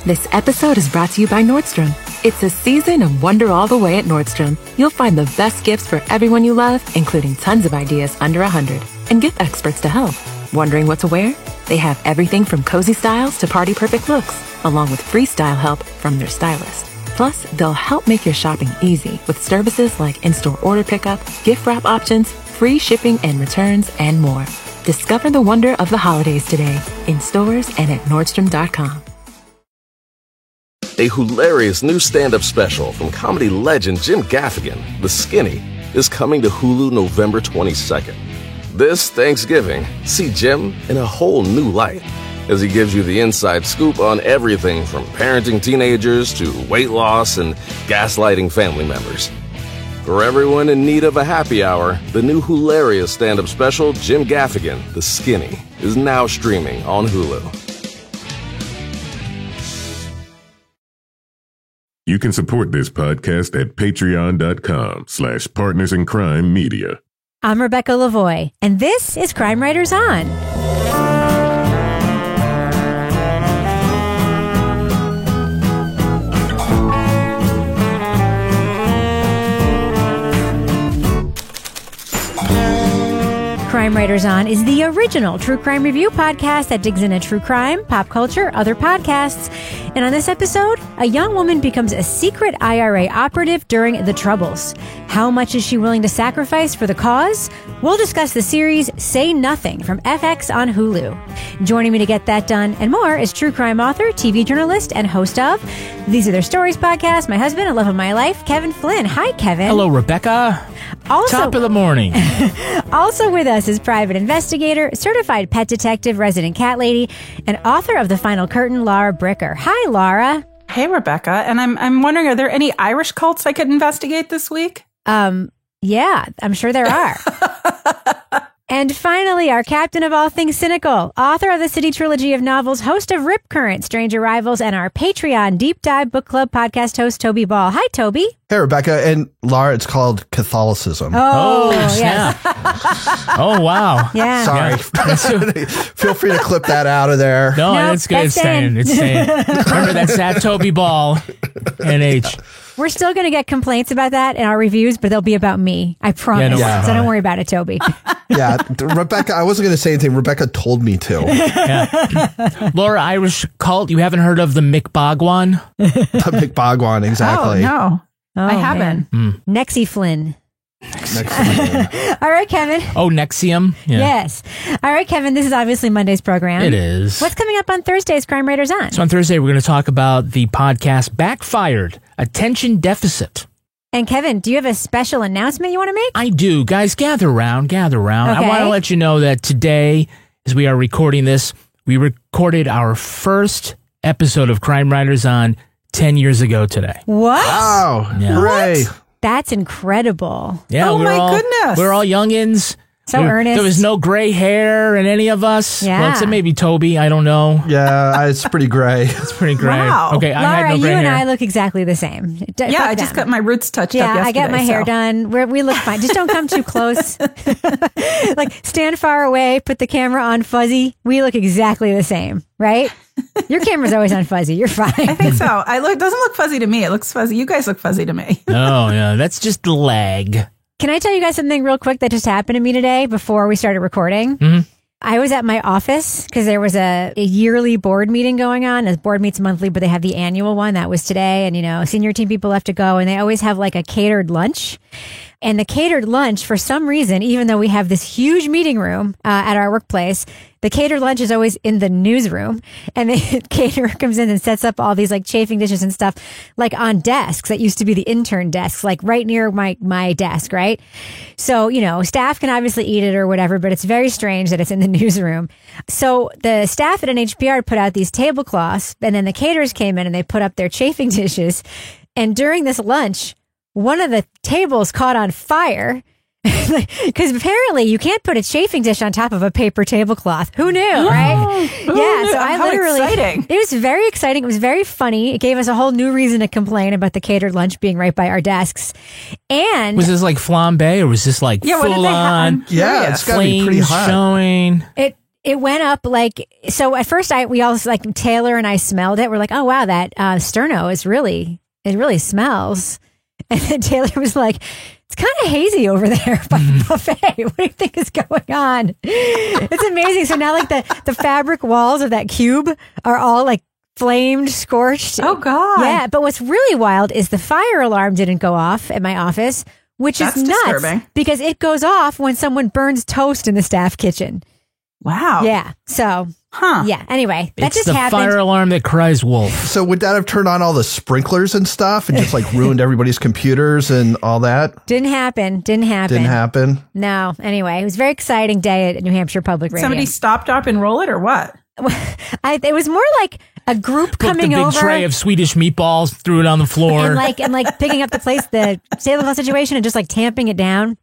This episode is brought to you by Nordstrom. It's a season of wonder all the way at Nordstrom. You'll find the best gifts for everyone you love, including tons of ideas under 100. And gift experts to help. Wondering what to wear? They have everything from cozy styles to party perfect looks, along with free style help from their stylist. Plus, they'll help make your shopping easy with services like in-store order pickup, gift wrap options, free shipping and returns, and more. Discover the wonder of the holidays today in stores and at Nordstrom.com. A hilarious new stand-up special from comedy legend Jim Gaffigan, The Skinny, is coming to Hulu November 22nd. This Thanksgiving, see Jim in a whole new light as he gives you the inside scoop on everything from parenting teenagers to weight loss and gaslighting family members. For everyone in need of a happy hour, the new hilarious stand-up special, Jim Gaffigan, The Skinny, is now streaming on Hulu. You can support this podcast at patreon.com/partnersincrimemedia. I'm Rebecca Lavoie, and this is Crime Writers On. Crime Writers On is the original true crime review podcast that digs into true crime, pop culture, other podcasts. And on this episode, a young woman becomes a secret IRA operative during the Troubles. How much is she willing to sacrifice for the cause? We'll discuss the series Say Nothing from FX on Hulu. Joining me to get that done and more is true crime author, TV journalist, and host of These Are Their Stories podcast, my husband and love of my life, Kevin Flynn. Hi, Kevin. Hello, Rebecca. Also, top of the morning. Also with us is private investigator, certified pet detective, resident cat lady, and author of The Final Curtain, Laura Bricker. Hi, Laura. Hey, Rebecca. And I'm wondering, are there any Irish cults I could investigate this week? Yeah, I'm sure there are. And finally, our captain of all things cynical, author of the City Trilogy of novels, host of Rip Current, Strange Arrivals, and our Patreon Deep Dive Book Club podcast host, Toby Ball. Hi, Toby. Hey, Rebecca. And Laura, it's called Catholicism. Oh, snap. yes. Oh, wow. Yeah. Sorry. Feel free to clip that out of there. No, Nope, that's good. that's It's staying. It's staying. Remember, that's at Toby Ball, NH. We're still going to get complaints about that in our reviews, but they'll be about me. I promise. Yeah, So don't worry about it, Toby. Yeah, Rebecca, I wasn't going to say anything. Rebecca told me to. Yeah. Laura, Irish cult, you haven't heard of the McBogwan? The McBogwan, exactly. Oh, no. I haven't. Nexie Flynn. Next time. All right, Kevin. Oh, Nexium? Yeah. Yes. All right, Kevin, this is obviously Monday's program. It is. What's coming up on Thursday's Crime Writers On? So on Thursday, we're going to talk about the podcast Backfired, Attention Deficit. And Kevin, do you have a special announcement you want to make? I do. Guys, gather around, gather around. Okay. I want to let you know that today, as we are recording this, we recorded our first episode of Crime Writers On 10 years ago today. What? Wow. Yeah. Hooray. That's incredible. Yeah, Oh, my goodness. We're all youngins. So there, earnest. There was no gray hair in any of us. Yeah. Well, except maybe Toby. I don't know. Yeah, it's pretty gray. It's pretty gray. Wow. Okay, I Laura, had no you gray and hair. I look exactly the same. Yeah, I just got my roots touched up Yeah, yesterday. I got my hair done. We look fine. Just don't come too close. Like, stand far away, put the camera on fuzzy. We look exactly the same, right? Your camera's always on fuzzy. You're fine. I think so. Doesn't look fuzzy to me. It looks fuzzy. You guys look fuzzy to me. Oh, yeah. That's just the lag. Can I tell you guys something real quick that just happened to me today before we started recording? Mhm. I was at my office because there was a yearly board meeting going on. The board meets monthly, but they have the annual one. That was today. And, senior team people have to go, and they always have like a catered lunch. And the catered lunch, for some reason, even though we have this huge meeting room at our workplace, the catered lunch is always in the newsroom. And the caterer comes in and sets up all these like chafing dishes and stuff like on desks that used to be the intern desks, like right near my desk, right? So, staff can obviously eat it or whatever, but it's very strange that it's in the newsroom. So the staff at NHPR put out these tablecloths, and then the caterers came in and they put up their chafing dishes. And during this lunch, one of the tables caught on fire because apparently you can't put a chafing dish on top of a paper tablecloth. Who knew, right? Who Yeah, knew? so I How literally, exciting. it was very exciting. It was very funny. It gave us a whole new reason to complain about the catered lunch being right by our desks. And Was this like flambe or was this like Yeah, what did full they have? on I'm Yeah, curious. it's got to be pretty flames hot. showing? It went up so at first we all Taylor and I smelled it. We're like, oh wow, that sterno it really smells. And then Taylor was like, it's kind of hazy over there by the buffet. What do you think is going on? It's amazing. So now the fabric walls of that cube are all flamed, scorched. Oh God. Yeah. But what's really wild is the fire alarm didn't go off at my office, which is nuts disturbing. because it goes off when someone burns toast in the staff kitchen. Wow. Yeah. So, yeah. Anyway, that It's just the happened. fire alarm that cries wolf. So would that have turned on all the sprinklers and stuff and just ruined everybody's computers and all that? Didn't happen. Didn't happen. No. Anyway, it was a very exciting day at New Hampshire Public Radio. Somebody stopped up and roll it or what? It was more like a group coming Took the big over. tray of Swedish meatballs, threw it on the floor. and picking up the Salem Hall situation and just tamping it down.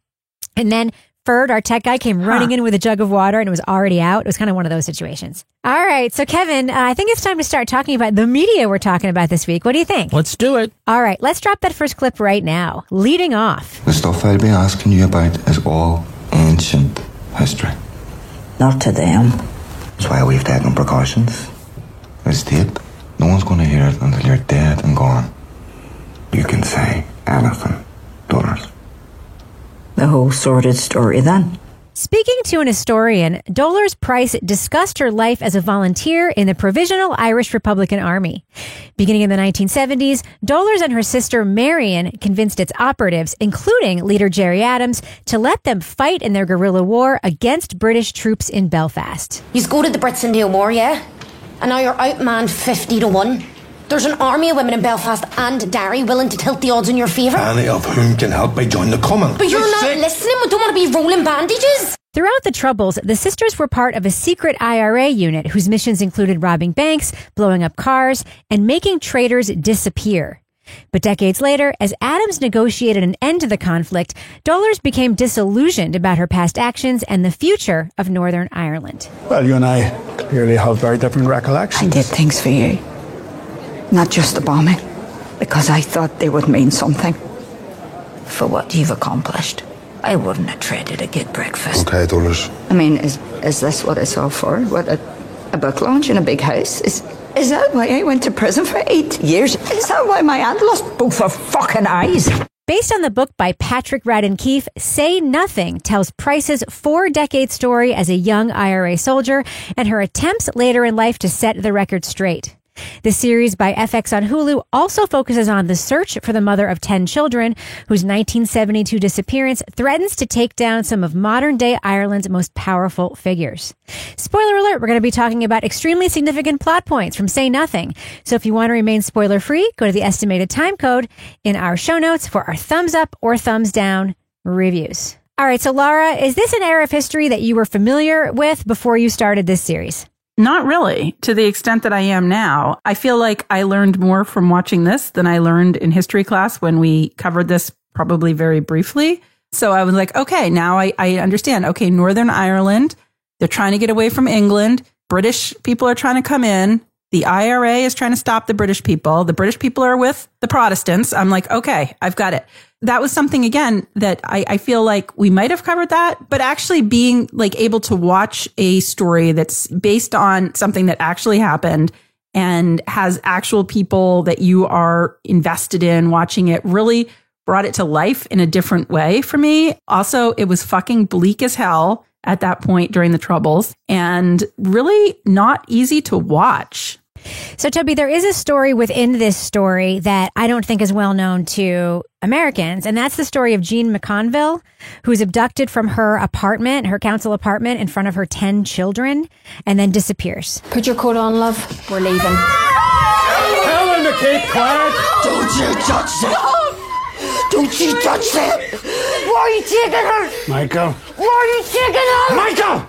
And then Ferd, our tech guy, came running in with a jug of water and it was already out. It was kind of one of those situations. All right. So, Kevin, I think it's time to start talking about the media we're talking about this week. What do you think? Let's do it. All right. Let's drop that first clip right now. Leading off. The stuff I'll be asking you about is all ancient history. Not to them. That's why we've taken precautions. There's tape. No one's going to hear it until you're dead and gone. You can say anything, Dolores. The whole sordid story then. Speaking to an historian, Dolores Price discussed her life as a volunteer in the Provisional Irish Republican Army. Beginning in the 1970s, Dolores and her sister Marion convinced its operatives, including leader Gerry Adams, to let them fight in their guerrilla war against British troops in Belfast. You goaded the Brits into a war, yeah? And now you're outmanned 50-1. There's an army of women in Belfast and Derry willing to tilt the odds in your favour. Any of whom can help by join the common. But you're not listening. We don't want to be rolling bandages. Throughout the Troubles, the sisters were part of a secret IRA unit whose missions included robbing banks, blowing up cars, and making traitors disappear. But decades later, as Adams negotiated an end to the conflict, Dolores became disillusioned about her past actions and the future of Northern Ireland. Well, you and I clearly have very different recollections. I did things for you. Not just the bombing, because I thought they would mean something. For what you've accomplished, I wouldn't have traded a good breakfast. Okay, Dolores. I mean, is this what it's all for? What, a book launch in a big house? Is that why I went to prison for 8 years? Is that why my aunt lost both her fucking eyes? Based on the book by Patrick Radden Keefe, Say Nothing tells Price's 4-decade story as a young IRA soldier and her attempts later in life to set the record straight. The series by FX on Hulu also focuses on the search for the mother of 10 children, whose 1972 disappearance threatens to take down some of modern-day Ireland's most powerful figures. Spoiler alert, we're going to be talking about extremely significant plot points from Say Nothing. So if you want to remain spoiler-free, go to the estimated time code in our show notes for our thumbs up or thumbs down reviews. All right, so Laura, is this an era of history that you were familiar with before you started this series? Not really, to the extent that I am now. I feel like I learned more from watching this than I learned in history class when we covered this probably very briefly. So I was like, okay, now I understand. Okay, Northern Ireland, they're trying to get away from England. British people are trying to come in. The IRA is trying to stop the British people. The British people are with the Protestants. I'm like, okay, I've got it. That was something, again, that I feel like we might have covered that, but actually being able to watch a story that's based on something that actually happened and has actual people that you are invested in watching it really brought it to life in a different way for me. Also, it was fucking bleak as hell at that point during the Troubles and really not easy to watch. So, Toby, there is a story within this story that I don't think is well known to Americans, and that's the story of Jean McConville, who's abducted from her apartment, her council apartment, in front of her 10 children, and then disappears. Put your coat on, love. We're leaving. Tell them to keep quiet. Don't you touch that. Don't you touch that. Why are you taking her? Michael. Why are you taking her? Michael!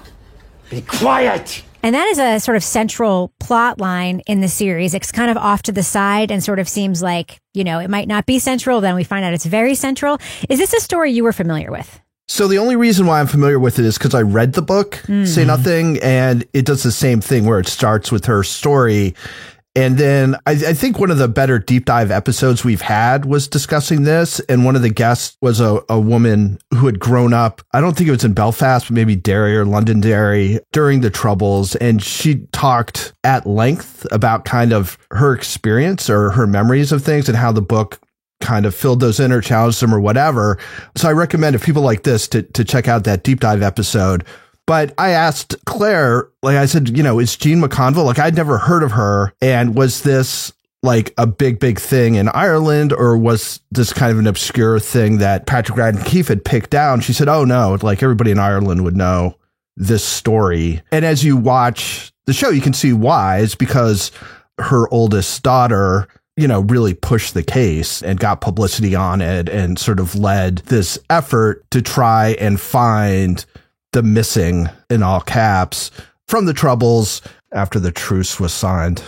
Be quiet. And that is a sort of central plot line in the series. It's kind of off to the side and sort of seems like, it might not be central. Then we find out it's very central. Is this a story you were familiar with? So the only reason why I'm familiar with it is because I read the book, Say Nothing, and it does the same thing where it starts with her story. And then I think one of the better deep dive episodes we've had was discussing this. And one of the guests was a woman who had grown up, I don't think it was in Belfast, but maybe Derry or Londonderry during the Troubles. And she talked at length about kind of her experience or her memories of things and how the book kind of filled those in or challenged them or whatever. So I recommend if people like this to check out that deep dive episode. But I asked Claire, like I said, is Jean McConville, like I'd never heard of her. And was this like a big thing in Ireland, or was this kind of an obscure thing that Patrick Radden Keefe had picked down? She said, oh no, like everybody in Ireland would know this story. And as you watch the show, you can see why. It's because her oldest daughter, really pushed the case and got publicity on it and sort of led this effort to try and find the missing, in all caps, from the Troubles after the truce was signed.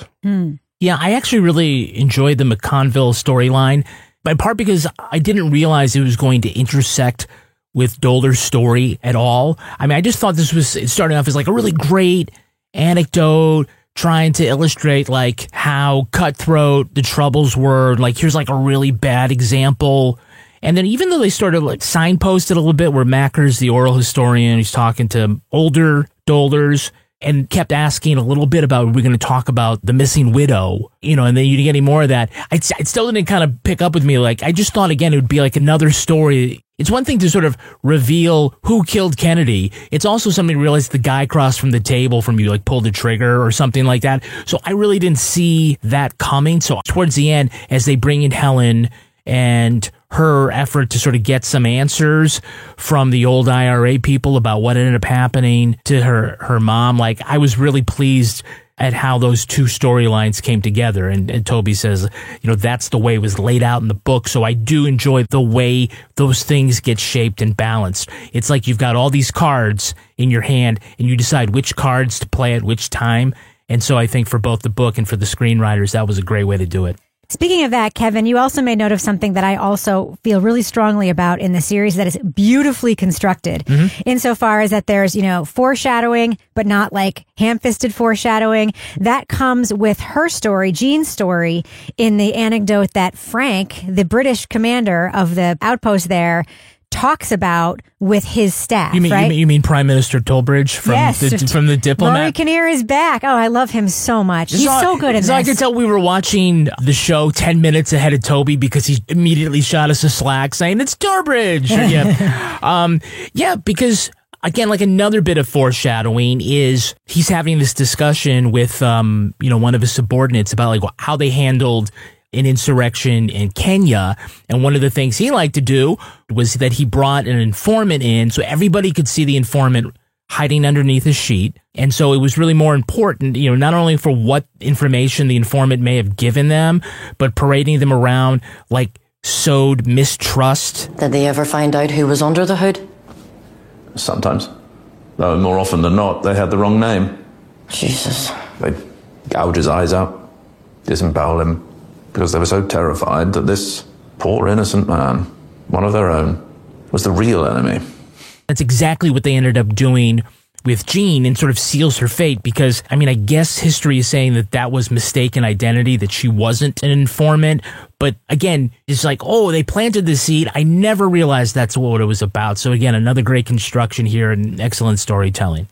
Yeah, I actually really enjoyed the McConville storyline, in part because I didn't realize it was going to intersect with Dolar's story at all. I mean, I just thought this was starting off as like a really great anecdote trying to illustrate like how cutthroat the Troubles were. Like, here's like a really bad example. And then even though they sort of like signposted a little bit where Macker's the oral historian, he's talking to older Dolars and kept asking a little bit about, we're going to talk about the missing widow, and then you didn't get any more of that. It still didn't kind of pick up with me. Like, I just thought, again, it would be like another story. It's one thing to sort of reveal who killed Kennedy. It's also something to realize the guy across from the table from you, like, pulled the trigger or something like that. So I really didn't see that coming. So towards the end, as they bring in Helen and her effort to sort of get some answers from the old IRA people about what ended up happening to her mom, like, I was really pleased at how those two storylines came together. And Toby says, that's the way it was laid out in the book. So I do enjoy the way those things get shaped and balanced. It's like you've got all these cards in your hand and you decide which cards to play at which time. And so I think for both the book and for the screenwriters, that was a great way to do it. Speaking of that, Kevin, you also made note of something that I also feel really strongly about in the series, that is beautifully constructed, insofar as that there's, foreshadowing, but not like ham-fisted foreshadowing. That comes with her story, Jean's story, in the anecdote that Frank, the British commander of the outpost there, talks about with his staff. You mean Prime Minister Tolbridge from yes. from the Diplomat? Murray Kinnear is back. Oh, I love him so much. He's so good at this. I could tell we were watching the show 10 minutes ahead of Toby because he immediately shot us a Slack saying it's Tolbridge. Because again, like another bit of foreshadowing is he's having this discussion with one of his subordinates about like how they handled an insurrection in Kenya. And one of the things he liked to do was that he brought an informant in so everybody could see the informant hiding underneath a sheet. And so it was really more important, not only for what information the informant may have given them, but parading them around like sowed mistrust. Did they ever find out who was under the hood? Sometimes. Though more often than not, they had the wrong name. Jesus. They'd gouge his eyes out, disembowel him, because they were so terrified that this poor innocent man, one of their own, was the real enemy. That's exactly what they ended up doing with Jean and sort of seals her fate because, I guess history is saying that was mistaken identity, that she wasn't an informant. But again, it's like, they planted the seed. I never realized that's what it was about. So again, another great construction here and excellent storytelling.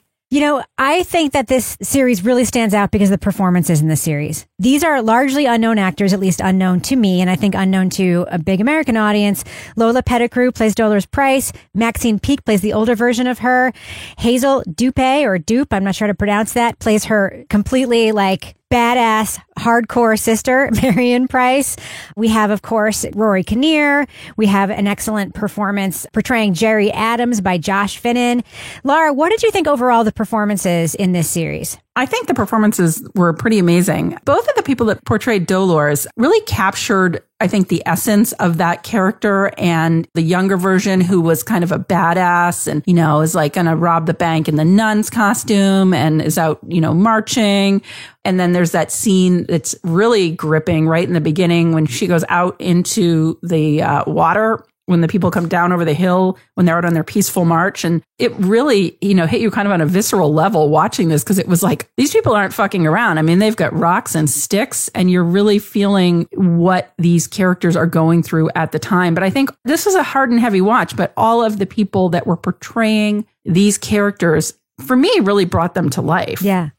I think that this series really stands out because of the performances in the series. These are largely unknown actors, at least unknown to me, and I think unknown to a big American audience. Lola Pettigrew plays Dolores Price. Maxine Peake plays the older version of her. Hazel Dupe, or Dupe, I'm not sure how to pronounce that, plays her completely like badass, hardcore sister, Marion Price. We have, of course, Rory Kinnear. We have an excellent performance portraying Jerry Adams by Josh Finnan. Laura, what did you think overall the performances in this series? I think the performances were pretty amazing. Both of the people that portrayed Dolores really captured, I think, the essence of that character, and the younger version who was kind of a badass and, is like going to rob the bank in the nun's costume and is out, marching. And then there's that scene that's really gripping right in the beginning when she goes out into the water when the people come down over the hill, when they're out on their peaceful march. And it really, hit you kind of on a visceral level watching this, because it was like, these people aren't fucking around. I mean, they've got rocks and sticks, and you're really feeling what these characters are going through at the time. But I think this was a hard and heavy watch, but all of the people that were portraying these characters, for me, really brought them to life. Yeah.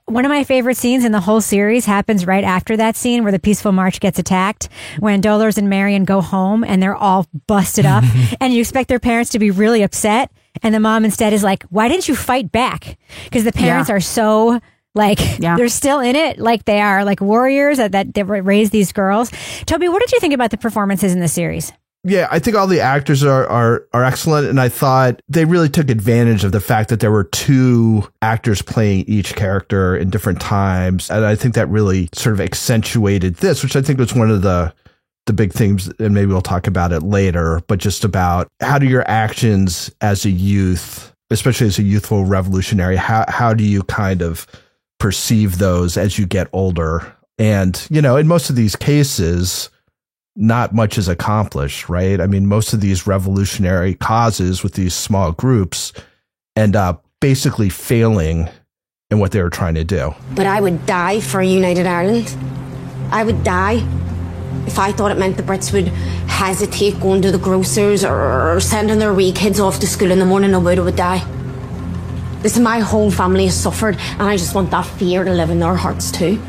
One of my favorite scenes in the whole series happens right after that scene where the peaceful march gets attacked, when Dolores and Marion go home and they're all busted up and you expect their parents to be really upset. And the mom instead is like, why didn't you fight back? Because the parents are so they're still in it. Like they are like warriors that raised these girls. Toby, what did you think about the performances in the series? Yeah, I think all the actors are excellent, and I thought they really took advantage of the fact that there were two actors playing each character in different times, and I think that really sort of accentuated this, which I think was one of the big things, and maybe we'll talk about it later, but just about how do your actions as a youth, especially as a youthful revolutionary, how do you kind of perceive those as you get older? And, in most of these cases, not much is accomplished, right? I mean, most of these revolutionary causes with these small groups end up basically failing in what they were trying to do. But I would die for a united Ireland. I would die if I thought it meant the Brits would hesitate going to the grocers or sending their wee kids off to school in the morning. I would die. Listen, my whole family has suffered, and I just want that fear to live in their hearts too.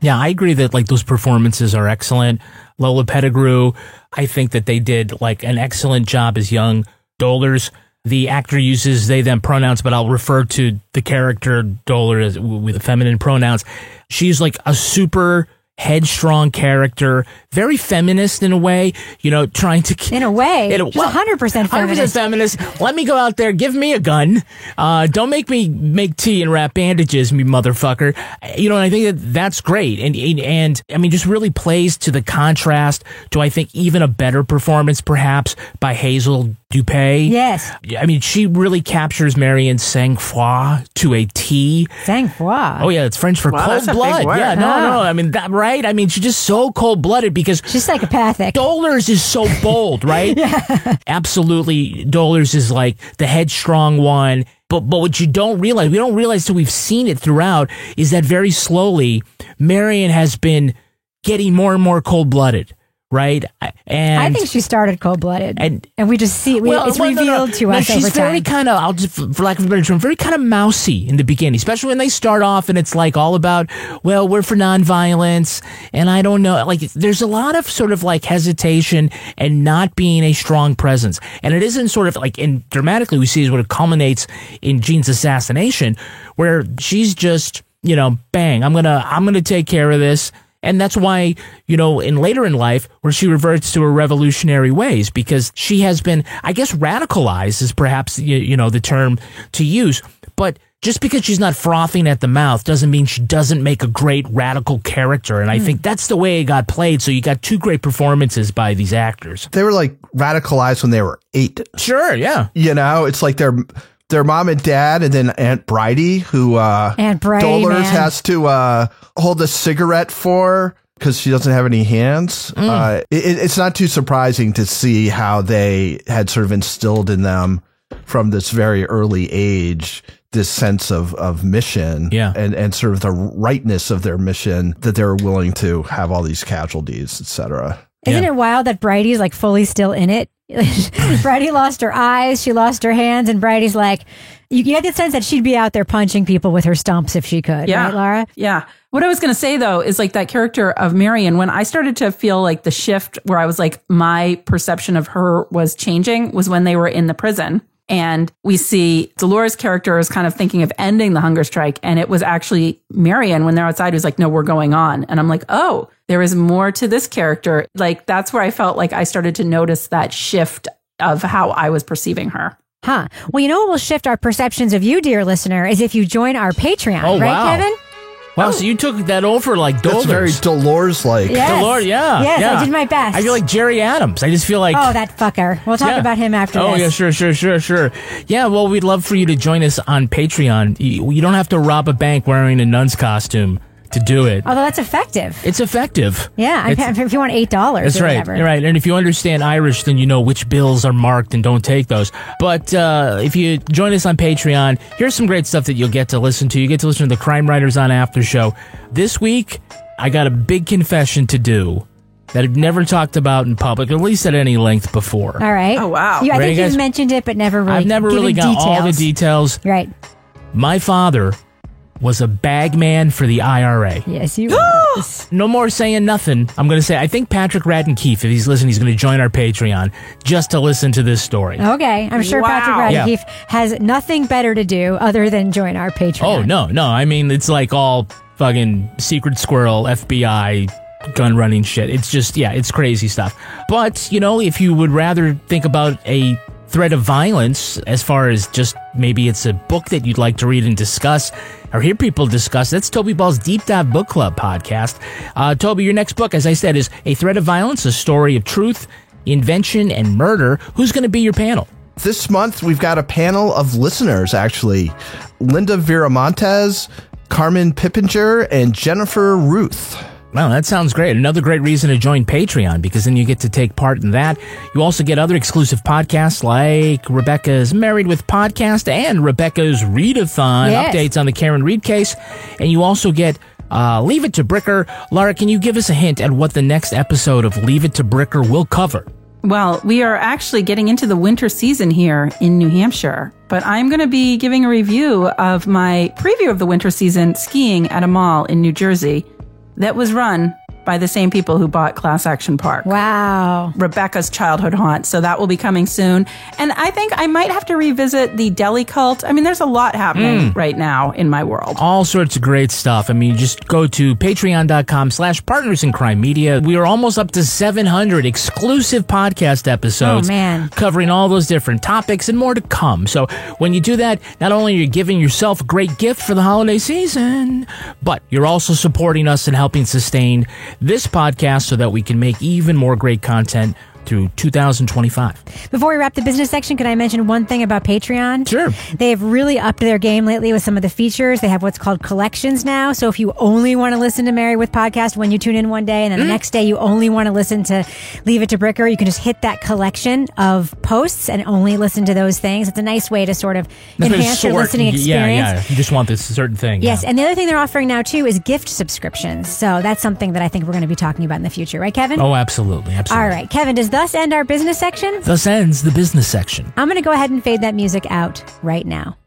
Yeah, I agree that those performances are excellent. Lola Pettigrew, I think that they did an excellent job as young Dolores. The actor uses they, them pronouns, but I'll refer to the character Dolores with feminine pronouns. She's a super headstrong character, very feminist in a way, trying to... In a way, she's 100% feminist. 100% feminist. Let me go out there, give me a gun. Don't make me make tea and wrap bandages, me motherfucker. And I think that's great. And I mean, just really plays to the contrast to, I think, even a better performance, perhaps, by Hazel Dupé. Yes. I mean, she really captures Marion's sang-froid to a T. Sang-froid? Oh, yeah, it's French for cold blood. Yeah, no. I mean, that, right? I mean, she's just so cold-blooded because... She's psychopathic. Dolores is so bold, right? Yeah. Absolutely. Dolores is the headstrong one. But what you don't realize, we don't realize till we've seen it throughout, is that very slowly, Marion has been getting more and more cold-blooded. Right, and I think she started cold-blooded, and we just see it's revealed to us. She's over time. very kind of, I'll just, for lack of a better term, very kind of mousy in the beginning, especially when they start off and it's all about, well, we're for nonviolence, and I don't know, there's a lot of sort of hesitation and not being a strong presence, and it isn't sort of and dramatically we see is what it culminates in Jean's assassination, where she's just bang, I'm gonna take care of this. And that's why, in later in life, where she reverts to her revolutionary ways, because she has been, I guess, radicalized is perhaps, the term to use. But just because she's not frothing at the mouth doesn't mean she doesn't make a great radical character. And I think that's the way it got played. So you got two great performances by these actors. They were radicalized when they were 8. Sure, yeah. It's like their mom and dad, and then Aunt Bridie, who Aunt Bridie, Dolores has to hold a cigarette for because she doesn't have any hands. It's not too surprising to see how they had sort of instilled in them from this very early age this sense of mission, and sort of the rightness of their mission, that they were willing to have all these casualties, etc. Isn't it wild that Bridie's fully still in it? Bridie lost her eyes, she lost her hands, and Bridie's you get the sense that she'd be out there punching people with her stumps if she could, right, Laura? Yeah. What I was going to say, though, is that character of Marion, when I started to feel the shift where I was my perception of her was changing was when they were in the prison. And we see Dolores' character is kind of thinking of ending the hunger strike. And it was actually Marion, when they're outside, who's no, we're going on. And I'm oh, there is more to this character. That's where I felt I started to notice that shift of how I was perceiving her. Huh. Well, what will shift our perceptions of you, dear listener, is if you join our Patreon, right, wow. Kevin? Wow, so you took that over Dolores. That's very Dolores-like. Yes. Dolores, yeah. Yes, yeah. I did my best. I feel like Jerry Adams. I just feel Oh, that fucker. We'll talk about him after this. Oh, yeah, sure. Yeah, well, we'd love for you to join us on Patreon. You don't have to rob a bank wearing a nun's costume to do it. Although that's effective. It's effective. Yeah, if you want $8 that's or right. whatever. You're right. And if you understand Irish, then you know which bills are marked and don't take those. But if you join us on Patreon, here's some great stuff that you'll get to listen to. You get to listen to the Crime Writers on After Show. This week, I got a big confession to do that I've never talked about in public, at least at any length before. All right. Oh, wow. I Ready, think guys? you've mentioned it, but never really I've never really got details. all the details. Right. My father was a bagman for the IRA. Yes, you was. No more saying nothing. I'm going to say, I think Patrick Radden-Keefe, if he's listening, he's going to join our Patreon just to listen to this story. Okay. I'm sure Patrick Radden-Keefe has nothing better to do other than join our Patreon. Oh, no. I mean, it's like all fucking Secret Squirrel, FBI, gun running shit. It's just, it's crazy stuff. But, if you would rather think about a threat of violence, as far as just maybe it's a book that you'd like to read and discuss or hear people discuss, that's Toby Ball's Deep Dive Book Club podcast. Toby, your next book, as I said, is A Threat of Violence, a story of truth, invention, and murder. Who's going to be your panel? This month, we've got a panel of listeners, actually. Linda Viramontes, Carmen Pippinger, and Jennifer Ruth. Well, that sounds great. Another great reason to join Patreon, because then you get to take part in that. You also get other exclusive podcasts like Rebecca's Married with Podcast and Rebecca's Readathon, updates on the Karen Reed case. And you also get Leave It to Bricker. Laura, can you give us a hint at what the next episode of Leave It to Bricker will cover? Well, we are actually getting into the winter season here in New Hampshire, but I'm going to be giving a review of my preview of the winter season skiing at a mall in New Jersey that was run by the same people who bought Class Action Park. Wow. Rebecca's childhood haunt. So that will be coming soon. And I think I might have to revisit the deli cult. I mean, there's a lot happening right now in my world. All sorts of great stuff. I mean, just go to patreon.com/partners in crime media. We are almost up to 700 exclusive podcast episodes. Oh, man. Covering all those different topics and more to come. So when you do that, not only are you giving yourself a great gift for the holiday season, but you're also supporting us and helping sustain this podcast so that we can make even more great content through 2025. Before we wrap the business section, can I mention one thing about Patreon? Sure. They have really upped their game lately with some of the features. They have what's called collections now. So if you only want to listen to Married with Podcast when you tune in one day, and then the next day you only want to listen to Leave It to Bricker, you can just hit that collection of posts and only listen to those things. It's a nice way to sort of enhance your listening experience. Yeah. You just want this certain thing. Yes. And the other thing they're offering now too is gift subscriptions. So that's something that I think we're going to be talking about in the future. Right, Kevin? Oh, absolutely. All right. Kevin, does thus end our business section? Thus ends the business section. I'm going to go ahead and fade that music out right now.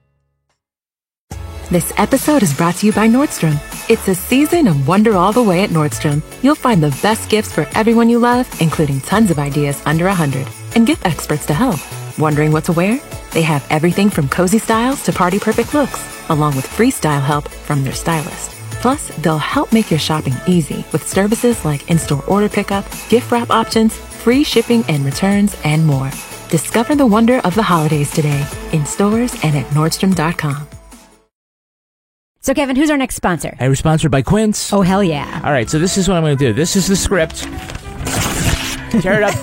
This episode is brought to you by Nordstrom. It's a season of wonder all the way at Nordstrom. You'll find the best gifts for everyone you love, including tons of ideas under 100, and gift experts to help. Wondering what to wear? They have everything from cozy styles to party perfect looks, along with freestyle help from their stylist. Plus, they'll help make your shopping easy with services like in-store order pickup, gift wrap options, free shipping and returns, and more. Discover the wonder of the holidays today in stores and at Nordstrom.com. So, Kevin, who's our next sponsor? Hey, we're sponsored by Quince. Oh, hell yeah. All right, so this is what I'm going to do. This is the script. Tear it up.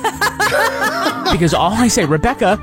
Because all I say, Rebecca,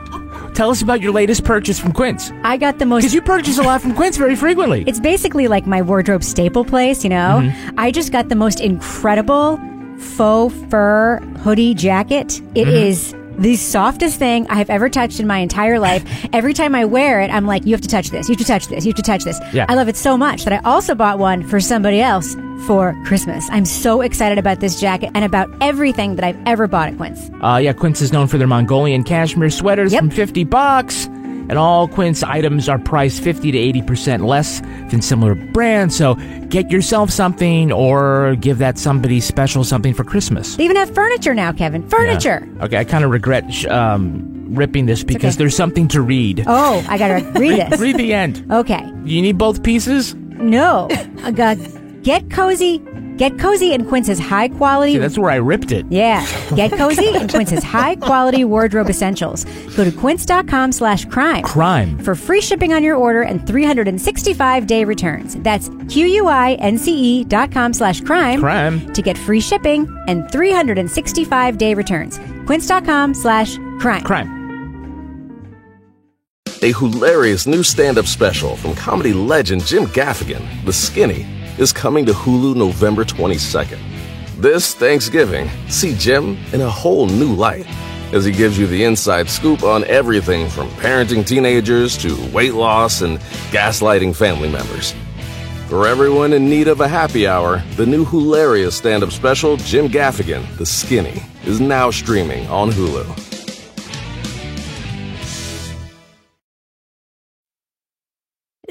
tell us about your latest purchase from Quince. I got the most... Because you purchase a lot from Quince very frequently. It's basically like my wardrobe staple place, you know? Mm-hmm. I just got the most incredible faux fur hoodie jacket. It is the softest thing I have ever touched in my entire life. Every time I wear it, I'm like, you have to touch this. You have to touch this. You have to touch this. Yeah. I love it so much that I also bought one for somebody else for Christmas. I'm so excited about this jacket and about everything that I've ever bought at Quince. Quince is known for their Mongolian cashmere sweaters from $50. And all Quince items are priced 50 to 80% less than similar brands. So get yourself something or give that somebody special something for Christmas. They even have furniture now, Kevin. Furniture. Yeah. Okay, I kind of regret ripping this because there's something to read. Oh, I got to read this. Read the end. Okay. You need both pieces? No. I got Get Cozy. Get Cozy in Quince's high quality... See, that's where I ripped it. Yeah. Get Cozy in Quince's high quality wardrobe essentials. Go to quince.com/crime. Crime. For free shipping on your order and 365-day returns. That's QUINCE.com/crime. Crime. To get free shipping and 365-day returns. Quince.com/crime. Crime. A hilarious new stand-up special from comedy legend Jim Gaffigan, The Skinny, is coming to Hulu November 22nd. This Thanksgiving, see Jim in a whole new light as he gives you the inside scoop on everything from parenting teenagers to weight loss and gaslighting family members. For everyone in need of a happy hour, the new hilarious stand-up special, Jim Gaffigan, The Skinny, is now streaming on Hulu.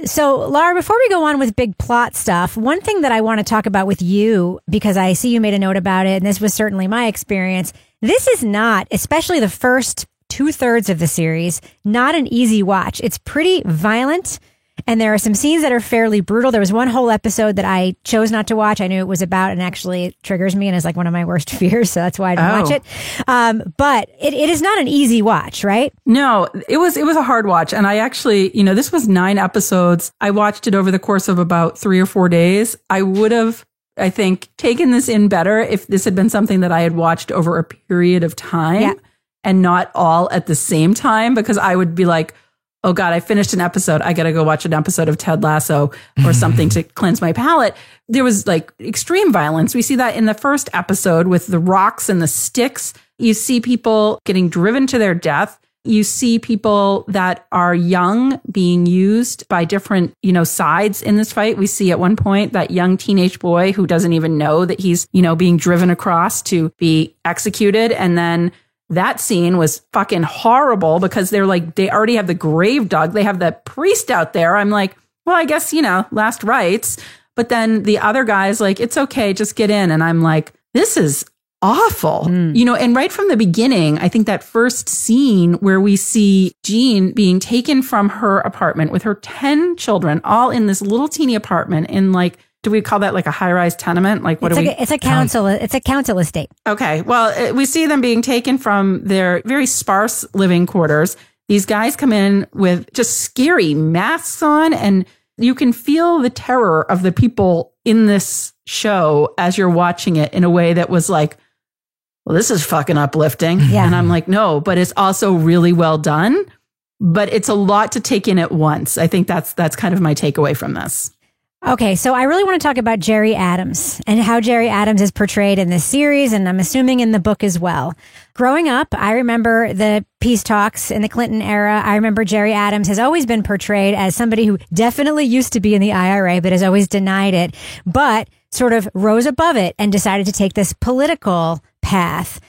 So, Laura, before we go on with big plot stuff, one thing that I want to talk about with you, because I see you made a note about it, and this was certainly my experience, this is not, especially the first 2/3 of the series, not an easy watch. It's pretty violent. And there are some scenes that are fairly brutal. There was one whole episode that I chose not to watch. I knew it was about, and actually it triggers me and is like one of my worst fears. So that's why I didn't watch it. But it is not an easy watch, right? No, it was a hard watch. And I actually, this was 9 episodes. I watched it over the course of about 3 or 4 days. I would have, I think, taken this in better if this had been something that I had watched over a period of time and not all at the same time, because I would be like, oh God, I finished an episode. I got to go watch an episode of Ted Lasso or something to cleanse my palate. There was like extreme violence. We see that in the first episode with the rocks and the sticks. You see people getting driven to their death. You see people that are young being used by different, sides in this fight. We see at one point that young teenage boy who doesn't even know that he's, being driven across to be executed. And then that scene was fucking horrible because they already have the grave dug. They have the priest out there. I'm like, well, I guess, last rites. But then the other guy's like, it's okay, just get in. And I'm like, this is awful. And right from the beginning, I think that first scene where we see Jean being taken from her apartment with her 10 children, all in this little teeny apartment in do we call that like a high-rise tenement? It's a council. It's a council estate. Okay. Well, we see them being taken from their very sparse living quarters. These guys come in with just scary masks on, and you can feel the terror of the people in this show as you're watching it in a way that was like, well, this is fucking uplifting. Yeah. And I'm like, no, but it's also really well done. But it's a lot to take in at once. I think that's kind of my takeaway from this. Okay, so I really want to talk about Jerry Adams and how Jerry Adams is portrayed in this series, and I'm assuming in the book as well. Growing up, I remember the peace talks in the Clinton era. I remember Jerry Adams has always been portrayed as somebody who definitely used to be in the IRA, but has always denied it, but sort of rose above it and decided to take this political path.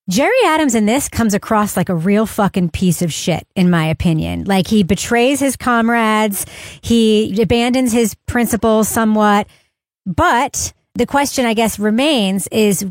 Jerry Adams in this comes across like a real fucking piece of shit, in my opinion. Like, he betrays his comrades. He abandons his principles somewhat. But the question, I guess, remains is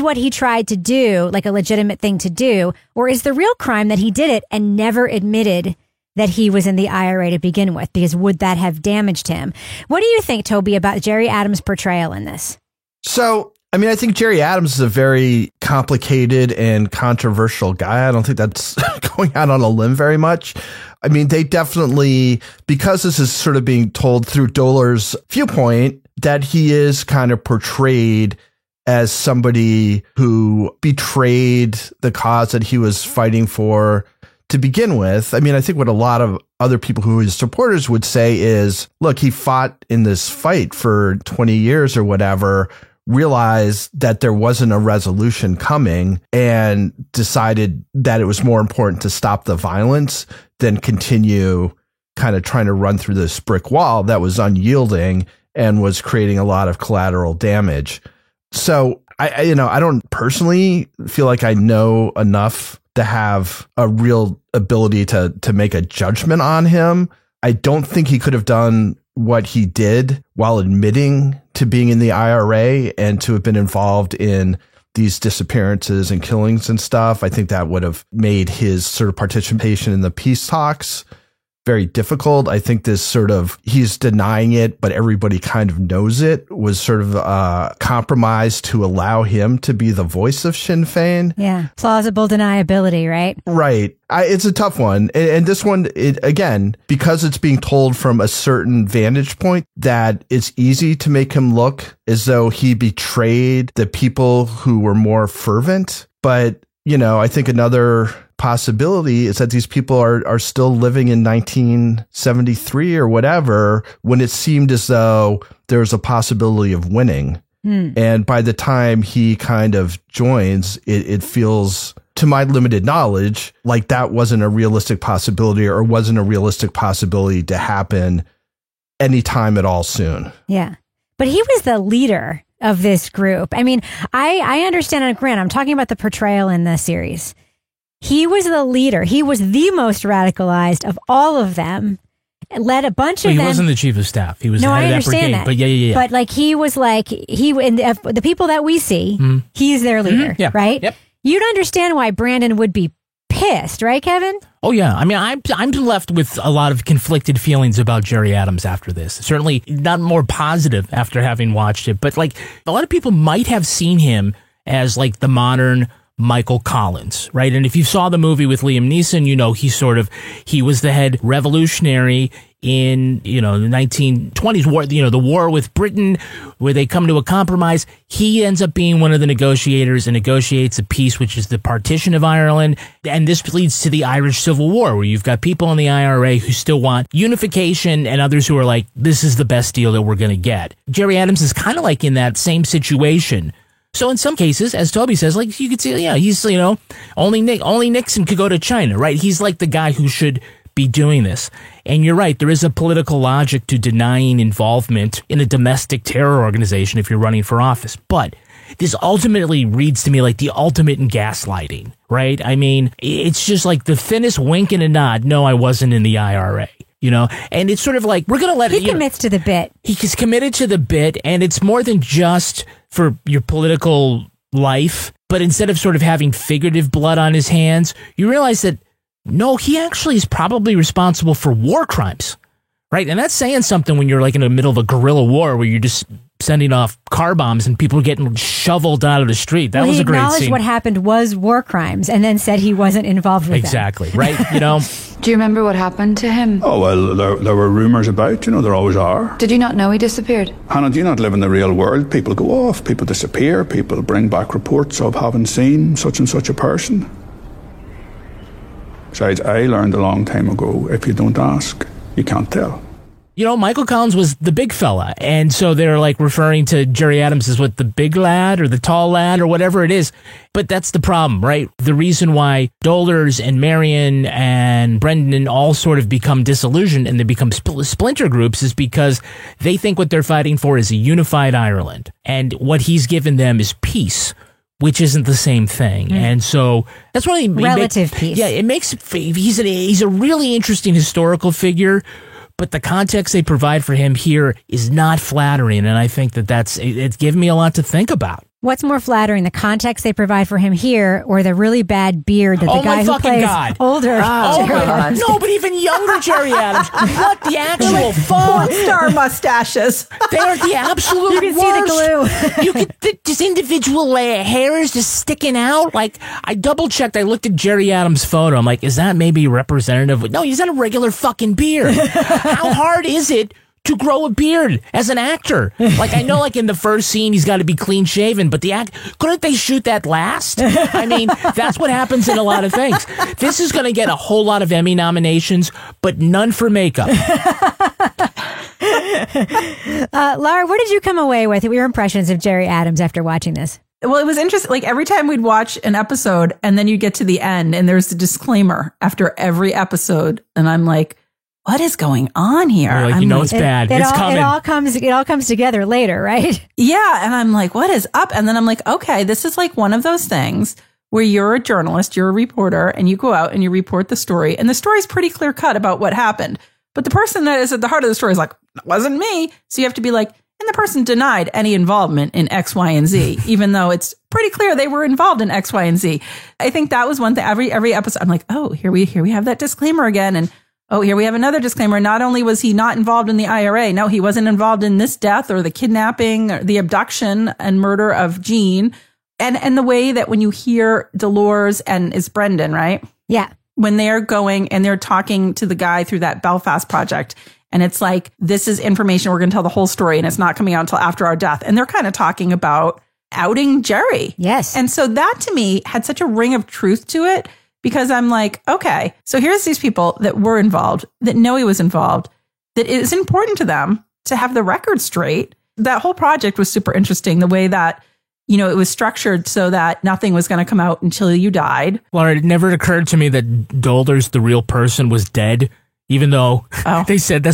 what he tried to do like a legitimate thing to do? Or is the real crime that he did it and never admitted that he was in the IRA to begin with? Because would that have damaged him? What do you think, Toby, about Jerry Adams' portrayal in this? So, I think Jerry Adams is a very complicated and controversial guy. I don't think that's going out on a limb very much. They definitely, because this is sort of being told through Dohler's viewpoint, that he is kind of portrayed as somebody who betrayed the cause that he was fighting for to begin with. I think what a lot of other people who are his supporters would say is, look, he fought in this fight for 20 years or whatever, realized that there wasn't a resolution coming, and decided that it was more important to stop the violence than continue kind of trying to run through this brick wall that was unyielding and was creating a lot of collateral damage. So I don't personally feel like I know enough to have a real ability to make a judgment on him. I don't think he could have done what he did while admitting to being in the IRA and to have been involved in these disappearances and killings and stuff. I think that would have made his sort of participation in the peace talks very difficult. I think this sort of, he's denying it, but everybody kind of knows it, was sort of a compromise to allow him to be the voice of Sinn Féin. Yeah. Plausible deniability, right? Right. It's a tough one. And this one, again, because it's being told from a certain vantage point, that it's easy to make him look as though he betrayed the people who were more fervent. But I think another possibility is that these people are still living in 1973 or whatever, when it seemed as though there was a possibility of winning. And by the time he kind of joins, it feels, to my limited knowledge, like that wasn't a realistic possibility, or wasn't a realistic possibility to happen anytime at all soon. Yeah. But he was the leader of this group. I mean, I understand, and Grant, I'm talking about the portrayal in the series. He was the leader. He was the most radicalized of all of them. Led a bunch of them. He wasn't the chief of staff. He was the head of that brigade. But yeah. But like he was the people that we see, he's their leader, right? Yep. You'd understand why Brandon would be pissed, right, Kevin? Oh yeah. I mean, I'm left with a lot of conflicted feelings about Jerry Adams after this. Certainly not more positive after having watched it, but like a lot of people might have seen him as like the modern Michael Collins, right? And if you saw the movie with Liam Neeson, he was the head revolutionary in, the 1920s war, the war with Britain, where they come to a compromise. He ends up being one of the negotiators and negotiates a peace, which is the partition of Ireland. And this leads to the Irish Civil War, where you've got people in the IRA who still want unification and others who are like, this is the best deal that we're going to get. Jerry Adams is kind of like in that same situation. So in some cases, as Toby says, like you could see, he's, only Nixon could go to China, right? He's like the guy who should be doing this. And you're right, there is a political logic to denying involvement in a domestic terror organization if you're running for office. But this ultimately reads to me like the ultimate in gaslighting, right? I mean, it's just like the thinnest wink and a nod. No, I wasn't in the IRA. And it's sort of like, we're going to let He commits to the bit. He's committed to the bit, and it's more than just for your political life. But instead of sort of having figurative blood on his hands, you realize that, no, he actually is probably responsible for war crimes, right? And that's saying something when you're like in the middle of a guerrilla war where you're just sending off car bombs and people getting shoveled out of the street. That was a great scene. He acknowledged what happened was war crimes and then said he wasn't involved with Exactly, them. Right? Do you remember what happened to him? Oh, well, there were rumours about, there always are. Did you not know he disappeared? Hannah, do you not live in the real world? People go off, people disappear, people bring back reports of having seen such and such a person. Besides, I learned a long time ago, if you don't ask, you can't tell. Michael Collins was the big fella. And so they're like referring to Jerry Adams as what, the big lad or the tall lad or whatever it is. But that's the problem, right? The reason why Dolders and Marion and Brendan all sort of become disillusioned and they become splinter groups is because they think what they're fighting for is a unified Ireland. And what he's given them is peace, which isn't the same thing. And so that's why relative peace. Yeah, it makes he's a really interesting historical figure. But the context they provide for him here is not flattering, and I think it's given me a lot to think about. What's more flattering, the context they provide for him here, or the really bad beard that the guy who plays older? Oh my God! No, but even younger Jerry Adams. What the actual fuck? Star mustaches. They are the absolute You can worst. see the glue. Just individual hairs just sticking out. Like I double checked. I looked at Jerry Adams' photo. I'm like, is that maybe representative? No, he's got a regular fucking beard. How hard is it to grow a beard as an actor? Like, I know, like, in the first scene, he's got to be clean shaven, but couldn't they shoot that last? I mean, that's what happens in a lot of things. This is going to get a whole lot of Emmy nominations, but none for makeup. Laura, what did you come away with? Your impressions of Jerry Adams after watching this? Well, it was interesting. Like every time we'd watch an episode and then you get to the end and there's a disclaimer after every episode. And I'm like, what is going on here? Like, it's bad. It's coming. It all comes together later, right? Yeah. And I'm like, what is up? And then I'm like, okay, this is like one of those things where you're a journalist, you're a reporter, and you go out and you report the story. And the story's pretty clear cut about what happened. But the person that is at the heart of the story is like, it wasn't me. So you have to be like, and the person denied any involvement in X, Y, and Z, even though it's pretty clear they were involved in X, Y, and Z. I think that was one thing. Every episode, I'm like, oh, here we have that disclaimer again. And oh, here we have another disclaimer. Not only was he not involved in the IRA, no, he wasn't involved in this death or the kidnapping or the abduction and murder of Jean. And the way that when you hear Dolores and is Brendan, right? Yeah. When they're going and they're talking to the guy through that Belfast project, and it's like, this is information, we're going to tell the whole story, and it's not coming out until after our death. And they're kind of talking about outing Jerry. Yes. And so that to me had such a ring of truth to it because I'm like, okay, so here's these people that were involved, that know he was involved, that it is important to them to have the record straight. That whole project was super interesting, the way that, you know, it was structured so that nothing was going to come out until you died. Laura, it never occurred to me that Dolders, the real person, was dead. Even though they said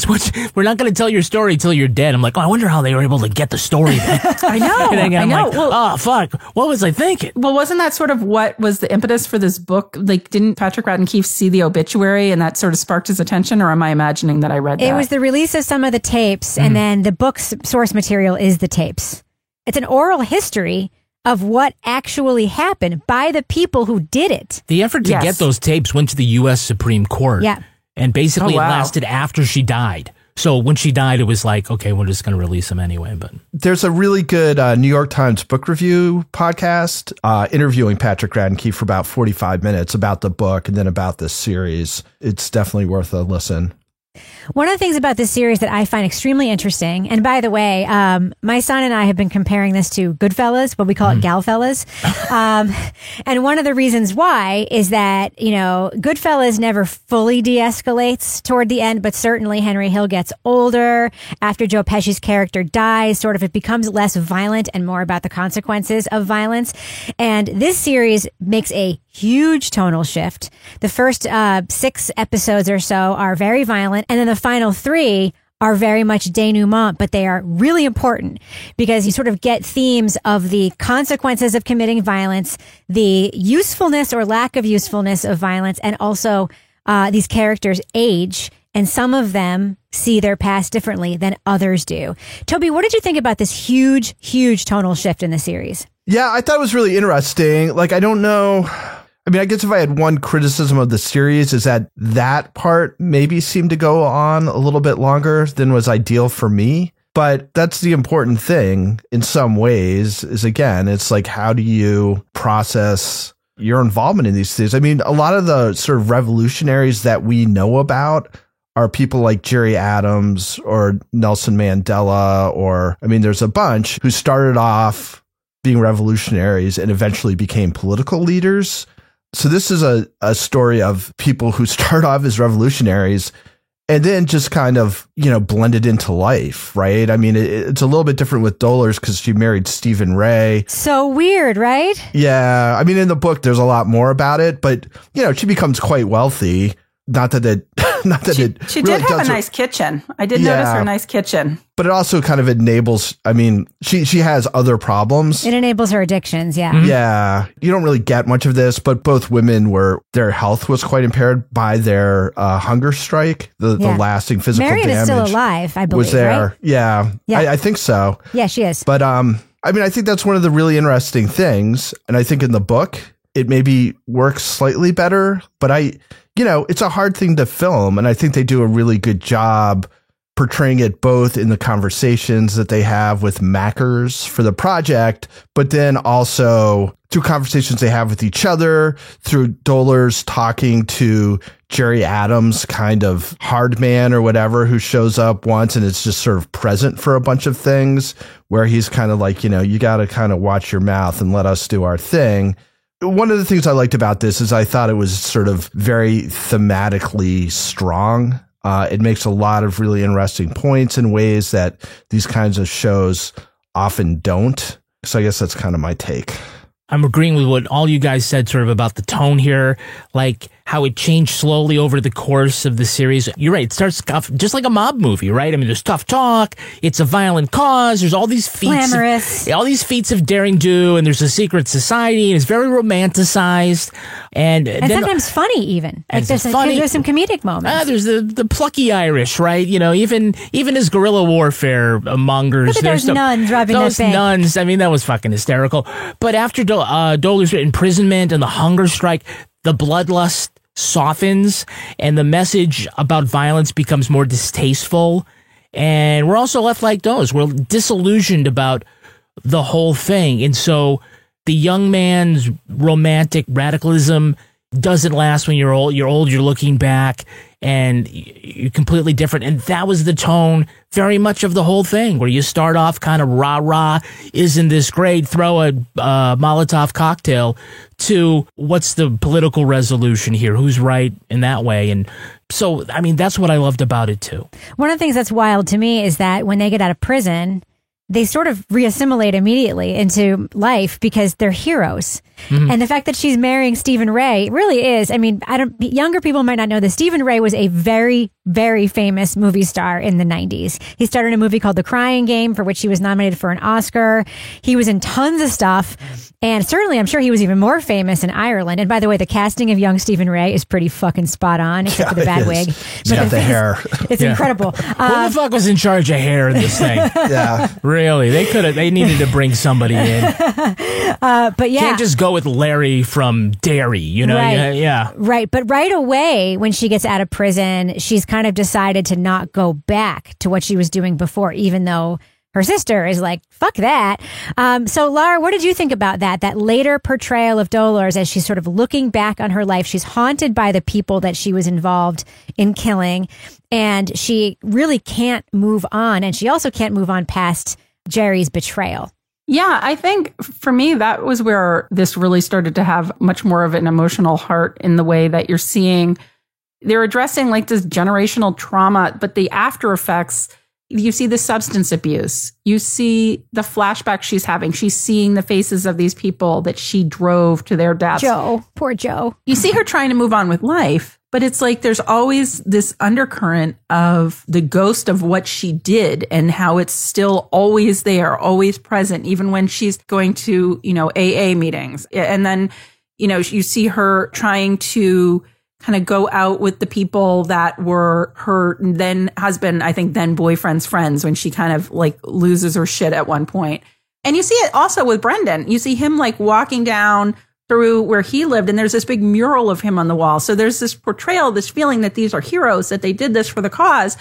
we're not going to tell your story till you're dead. I'm like, I wonder how they were able to get the story. I know. I know. Like, oh, fuck. What was I thinking? Well, wasn't that sort of what was the impetus for this book? Like, didn't Patrick Radden Keefe see the obituary and that sort of sparked his attention? Or am I imagining that I read that? It was the release of some of the tapes, and then the book's source material is the tapes. It's an oral history of what actually happened by the people who did it. The effort to get those tapes went to the U.S. Supreme Court. Yeah. And basically it lasted after she died. So when she died, it was like, okay, we're just going to release them anyway. But there's a really good New York Times book review podcast interviewing Patrick Radden Keefe for about 45 minutes about the book and then about this series. It's definitely worth a listen. One of the things about this series that I find extremely interesting, and by the way, my son and I have been comparing this to Goodfellas, but we call it Galfellas. And one of the reasons why is that, you know, Goodfellas never fully de-escalates toward the end, but certainly Henry Hill gets older. After Joe Pesci's character dies, sort of it becomes less violent and more about the consequences of violence. And this series makes a huge tonal shift. The first 6 episodes or so are very violent, and then the final 3 are very much denouement, but they are really important because you sort of get themes of the consequences of committing violence, the usefulness or lack of usefulness of violence, and also these characters age, and some of them see their past differently than others do. Toby, what did you think about this huge, huge tonal shift in the series? Yeah, I thought it was really interesting. Like, I don't know. I mean, I guess if I had one criticism of the series is that part maybe seemed to go on a little bit longer than was ideal for me. But that's the important thing in some ways is, again, it's like, how do you process your involvement in these things? I mean, a lot of the sort of revolutionaries that we know about are people like Jerry Adams or Nelson Mandela, or, I mean, there's a bunch who started off being revolutionaries and eventually became political leaders. So this is a story of people who start off as revolutionaries and then just kind of, you know, blended into life, right? I mean, it's a little bit different with Dolders because she married Stephen Ray. So weird, right? Yeah. I mean, in the book, there's a lot more about it, but, you know, she becomes quite wealthy. Not that it she really did have a nice kitchen. I did notice her nice kitchen. But it also kind of enables, I mean, she has other problems. It enables her addictions, yeah. Mm-hmm. Yeah. You don't really get much of this, but both women their health was quite impaired by their hunger strike. The lasting physical Marion damage. Marion is still alive, I believe, was there. Right? Yeah. I think so. Yeah, she is. But, I mean, I think that's one of the really interesting things. And I think in the book, it maybe works slightly better, but you know, it's a hard thing to film, and I think they do a really good job portraying it both in the conversations that they have with Mackers for the project, but then also through conversations they have with each other, through Dolders talking to Jerry Adams, kind of hard man or whatever, who shows up once and is just sort of present for a bunch of things, where he's kind of like, you know, you got to kind of watch your mouth and let us do our thing. One of the things I liked about this is I thought it was sort of very thematically strong. It makes a lot of really interesting points in ways that these kinds of shows often don't. So I guess that's kind of my take. I'm agreeing with what all you guys said sort of about the tone here, like how it changed slowly over the course of the series. You're right. It starts off just like a mob movie, right? I mean, there's tough talk. It's a violent cause. There's all these feats. Glamorous. All these feats of daring do, and there's a secret society, and it's very romanticized. And then, sometimes funny even. Like there's some comedic moments. There's the plucky Irish, right? You know, even as guerrilla warfare mongers. Look at those nuns robbing that bank. Those nuns, I mean, that was fucking hysterical. But after Dolders' imprisonment and the hunger strike, the bloodlust softens and the message about violence becomes more distasteful. And we're also left like those. We're disillusioned about the whole thing. And so the young man's romantic radicalism doesn't last when you're old. You're old, you're looking back, and you're completely different. And that was the tone very much of the whole thing, where you start off kind of rah-rah, isn't this great, throw a Molotov cocktail, to what's the political resolution here, who's right in that way. And so, I mean, that's what I loved about it, too. One of the things that's wild to me is that when they get out of prison, they sort of reassimilate immediately into life because they're heroes. Mm-hmm. And the fact that she's marrying Stephen Ray really is, I mean, younger people might not know this. Stephen Ray was a very, very famous movie star in the 90s. He starred in a movie called The Crying Game, for which he was nominated for an Oscar. He was in tons of stuff. And certainly, I'm sure he was even more famous in Ireland. And by the way, the casting of young Stephen Ray is pretty fucking spot on, except for the bad wig. He's got the hair. It's incredible. Who the fuck was in charge of hair in this thing? Yeah. Really? They needed to bring somebody in. But yeah. Can't just go with Larry from Derry, you know? Right. Yeah. Right. But right away, when she gets out of prison, she's kind of decided to not go back to what she was doing before, even though her sister is like, fuck that. So Laura, what did you think about that later portrayal of Dolores as she's sort of looking back on her life? She's haunted by the people that she was involved in killing, and she really can't move on. And she also can't move on past Jerry's betrayal. Yeah, I think for me, that was where this really started to have much more of an emotional heart, in the way that you're seeing they're addressing like this generational trauma, but the after effects, you see the substance abuse. You see the flashback she's having. She's seeing the faces of these people that she drove to their deaths. Joe, poor Joe. You see her trying to move on with life, but it's like there's always this undercurrent of the ghost of what she did and how it's still always there, always present, even when she's going to, AA meetings. And then, you see her trying to kind of go out with the people that were her then husband, I think then boyfriend's friends, when she kind of like loses her shit at one point. And you see it also with Brendan. You see him like walking down through where he lived, and there's this big mural of him on the wall. So there's this portrayal, this feeling that these are heroes, that they did this for the cause,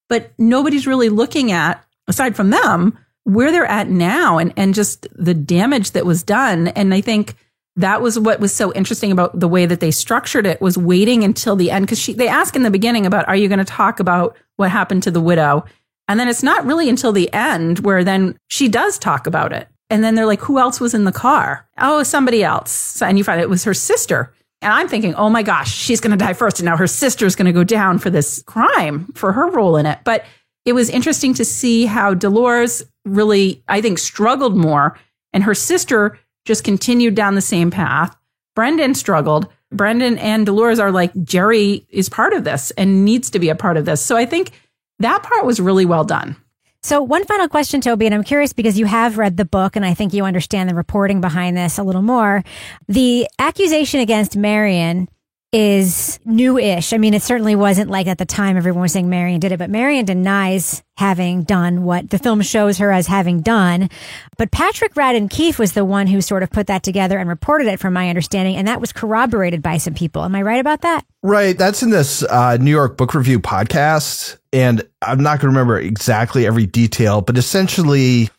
but nobody's really looking at, aside from them, where they're at now and just the damage that was done. And I think that was what was so interesting about the way that they structured it, was waiting until the end. Because they ask in the beginning about, are you going to talk about what happened to the widow? And then it's not really until the end where then she does talk about it. And then they're like, who else was in the car? Oh, somebody else. And you find it was her sister. And I'm thinking, oh my gosh, she's going to die first. And now her sister's going to go down for this crime, for her role in it. But it was interesting to see how Dolores really, I think, struggled more. And her sister just continued down the same path. Brendan struggled. Brendan and Dolores are like, Jerry is part of this and needs to be a part of this. So I think that part was really well done. So one final question, Toby, and I'm curious because you have read the book and I think you understand the reporting behind this a little more. The accusation against Marion is new-ish. I mean, it certainly wasn't like at the time everyone was saying Marion did it, but Marion denies having done what the film shows her as having done. But Patrick Radden Keefe was the one who sort of put that together and reported it, from my understanding, and that was corroborated by some people. Am I right about that? Right. That's in this New York Book Review podcast, and I'm not going to remember exactly every detail, but essentially,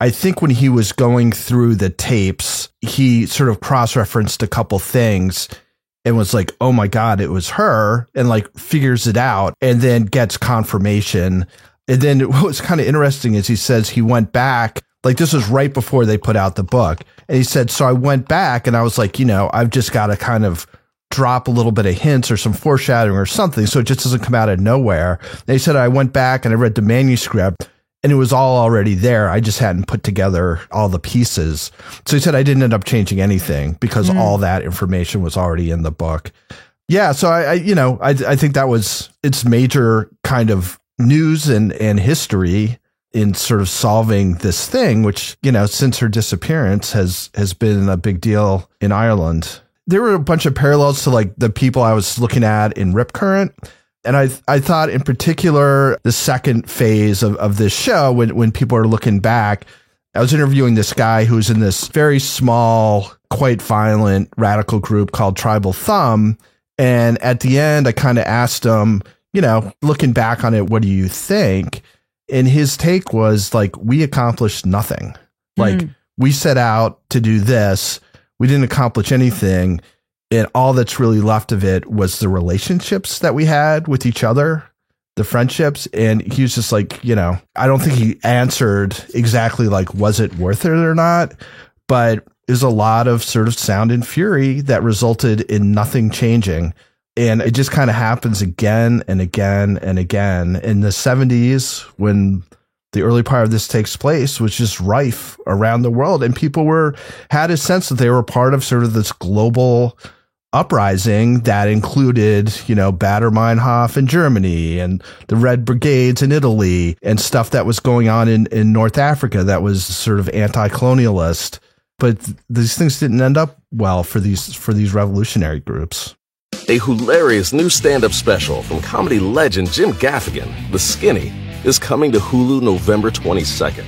I think when he was going through the tapes, he sort of cross-referenced a couple things and was like, oh my God, it was her, and like figures it out and then gets confirmation. And then what was kind of interesting is he says he went back, like this was right before they put out the book. And he said, so I went back and I was like, I've just got to kind of drop a little bit of hints or some foreshadowing or something, so it just doesn't come out of nowhere. And he said, I went back and I read the manuscript and it was all already there. I just hadn't put together all the pieces. So he said, I didn't end up changing anything because all that information was already in the book. Yeah. So I think that was its major kind of news and history in sort of solving this thing, which, since her disappearance has been a big deal in Ireland. There were a bunch of parallels to like the people I was looking at in Rip Current. And I thought in particular, the second phase of this show, when people are looking back, I was interviewing this guy who's in this very small, quite violent radical group called Tribal Thumb. And at the end, I kind of asked him, looking back on it, what do you think? And his take was like, we accomplished nothing. Like we set out to do this. We didn't accomplish anything. And all that's really left of it was the relationships that we had with each other, the friendships. And he was just like, I don't think he answered exactly like, was it worth it or not? But there's a lot of sort of sound and fury that resulted in nothing changing. And it just kind of happens again and again and again. In the 70s, when the early part of this takes place, was just rife around the world. And people had a sense that they were part of sort of this global uprising that included, Baader Meinhof in Germany and the Red Brigades in Italy and stuff that was going on in North Africa that was sort of anti-colonialist. But these things didn't end up well for these revolutionary groups. A hilarious new stand-up special from comedy legend Jim Gaffigan, The Skinny, is coming to Hulu November 22nd.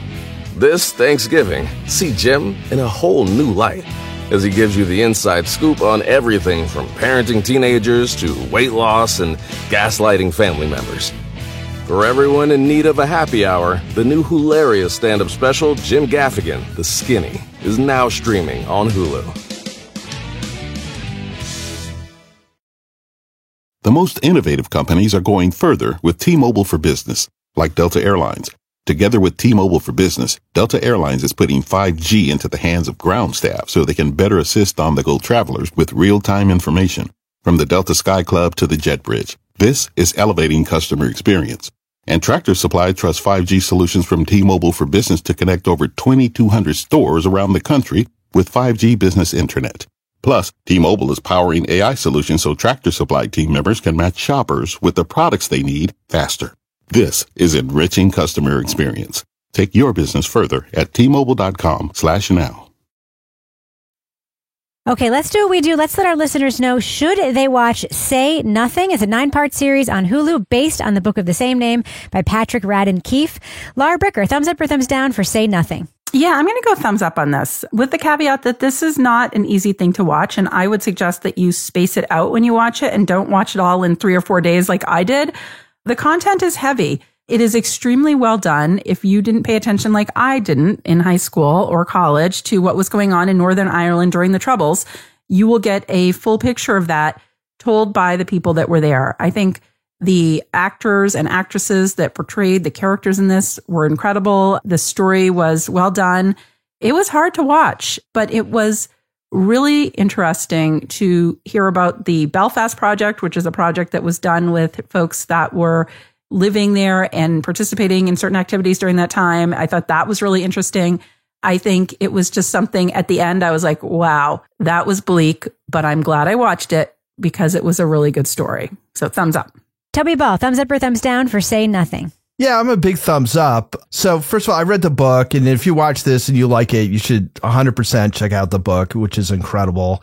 This Thanksgiving, see Jim in a whole new light as he gives you the inside scoop on everything from parenting teenagers to weight loss and gaslighting family members. For everyone in need of a happy hour, the new hilarious stand-up special, Jim Gaffigan, The Skinny, is now streaming on Hulu. The most innovative companies are going further with T-Mobile for Business, like Delta Airlines. Together with T-Mobile for Business, Delta Airlines is putting 5G into the hands of ground staff so they can better assist on-the-go travelers with real-time information. From the Delta Sky Club to the Jet Bridge, this is elevating customer experience. And Tractor Supply trusts 5G solutions from T-Mobile for Business to connect over 2,200 stores around the country with 5G business internet. Plus, T-Mobile is powering AI solutions so Tractor Supply team members can match shoppers with the products they need faster. This is enriching customer experience. Take your business further at T-Mobile.com/now. Okay, let's do what we do. Let's let our listeners know, should they watch Say Nothing? It's a 9-part series on Hulu based on the book of the same name by Patrick Radden Keefe. Laura Bricker, thumbs up or thumbs down for Say Nothing? Yeah, I'm going to go thumbs up on this, with the caveat that this is not an easy thing to watch. And I would suggest that you space it out when you watch it and don't watch it all in 3 or 4 days like I did. The content is heavy. It is extremely well done. If you didn't pay attention like I didn't in high school or college to what was going on in Northern Ireland during the Troubles, you will get a full picture of that told by the people that were there. I think the actors and actresses that portrayed the characters in this were incredible. The story was well done. It was hard to watch, but it was really interesting to hear about the Belfast Project, which is a project that was done with folks that were living there and participating in certain activities during that time. I thought that was really interesting. I think it was just something at the end. I was like, wow, that was bleak, but I'm glad I watched it because it was a really good story. So thumbs up. Toby Ball, thumbs up or thumbs down for Say Nothing? Yeah, I'm a big thumbs up. So first of all, I read the book, and if you watch this and you like it, you should 100% check out the book, which is incredible.